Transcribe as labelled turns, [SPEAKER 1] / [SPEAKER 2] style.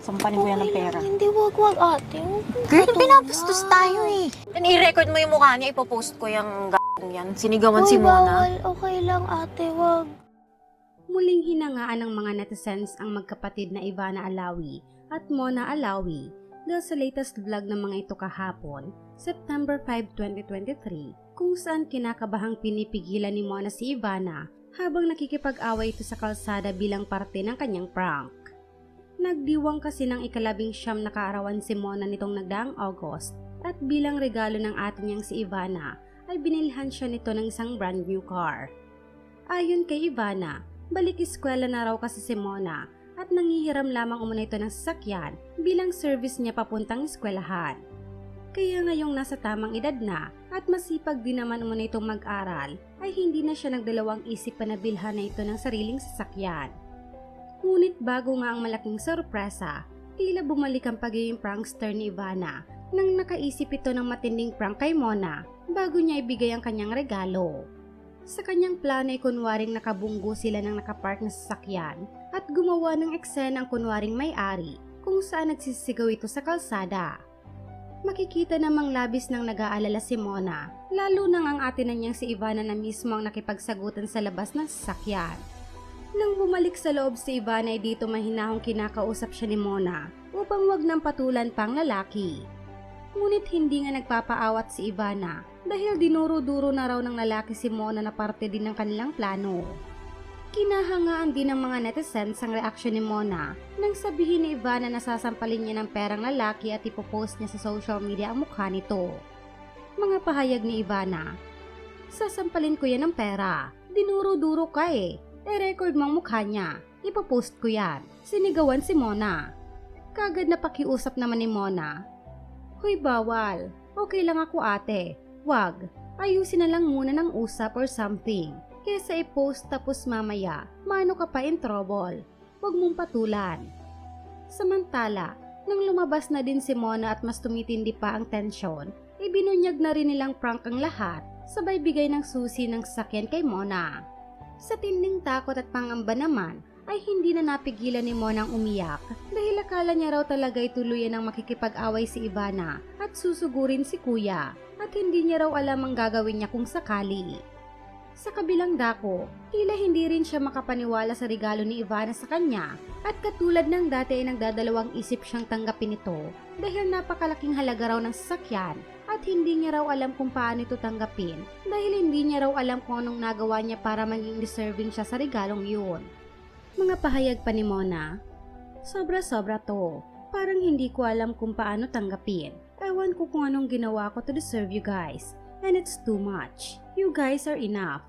[SPEAKER 1] Sampanin ko yan ng pera.
[SPEAKER 2] Hindi, wag ate.
[SPEAKER 1] Girl, pinapastos tayo eh.
[SPEAKER 3] I-record mo yung mukha niya, ipopost ko yung g***ng yan. Sinigawan si Mona.
[SPEAKER 2] Bawal. Okay lang ate, wag.
[SPEAKER 4] Muling hinangaan ng mga netizens ang magkapatid na Ivana Alawi at Mona Alawi dahil sa latest vlog ng mga ito kahapon, September 5, 2023, kung saan kinakabahang pinipigilan ni Mona si Ivana habang nakikipag-away ito sa kalsada bilang parte ng kanyang prank. Nagdiwang kasi ng ika-19 na kaarawan si Mona nitong nagdaang August at bilang regalo ng ate niyang si Ivana ay binilhan siya nito ng isang brand new car. Ayon kay Ivana, balik eskwela na raw kasi si Mona at nangihiram lamang umano ito ng sasakyan bilang service niya papuntang eskwelahan. Kaya ngayong nasa tamang edad na at masipag din naman umano itong mag-aral ay hindi na siya nagdalawang isip pa na bilhan na ito ng sariling sasakyan. Ngunit bago nga ang malaking sorpresa, tila bumalik ang pagiging prankster ni Ivana nang nakaisip ito ng matinding prank kay Mona bago niya ibigay ang kanyang regalo. Sa kanyang plano ay kunwaring nakabunggo sila ng nakapark na sasakyan at gumawa ng eksena ang kunwaring may-ari kung saan nagsisigaw ito sa kalsada. Makikita namang labis nang nag-aalala si Mona, lalo nang ang ate na niyang si Ivana na mismo ang nakipagsagutan sa labas ng sasakyan. Nang bumalik sa loob si Ivana ay dito mahinahong kinakausap siya ni Mona upang wag nang patulan pang lalaki. Ngunit hindi nga nagpapaawat si Ivana dahil dinuro-duro na raw ng lalaki si Mona na parte din ng kanilang plano. Kinahangaan din ng mga netizens ang reaksyon ni Mona nang sabihin ni Ivana na sasampalin niya ng perang lalaki at ipopost niya sa social media ang mukha nito. Mga pahayag ni Ivana, "Sasampalin ko yan ng pera, dinuro-duro ka eh. I-record mo ang mukha niya, ipopost ko yan." Sinigawan si Mona. Kagad na pakiusap naman ni Mona, "Hoy bawal, okay lang ako ate, wag, ayusin na lang muna ng usap or something. Kesa i-post tapos mamaya, mano ka pa in trouble, wag mong patulan." Samantala, nang lumabas na din si Mona at mas tumitindi pa ang tensyon, ibinunyag na rin nilang prank ang lahat, sabay bigay ng susi ng sasakyan kay Mona. Sa tinding takot at pangamba naman, ay hindi na napigilan ni Mona ang umiyak dahil akala niya raw talaga tuluyan ang makikipag-away si Ivana at susugurin si kuya at hindi niya raw alam ang gagawin niya kung sakali. Sa kabilang dako, tila hindi rin siya makapaniwala sa regalo ni Ivana sa kanya at katulad ng dati ay nagdadalawang isip siyang tanggapin ito dahil napakalaking halaga raw ng sasakyan at hindi niya raw alam kung paano ito tanggapin dahil hindi niya raw alam kung anong nagawa niya para maging deserving siya sa regalong yun. Mga pahayag pa ni Mona, "Sobra-sobra to, parang hindi ko alam kung paano tanggapin. Ewan ko kung anong ginawa ko to deserve you guys. And it's too much. You guys are enough.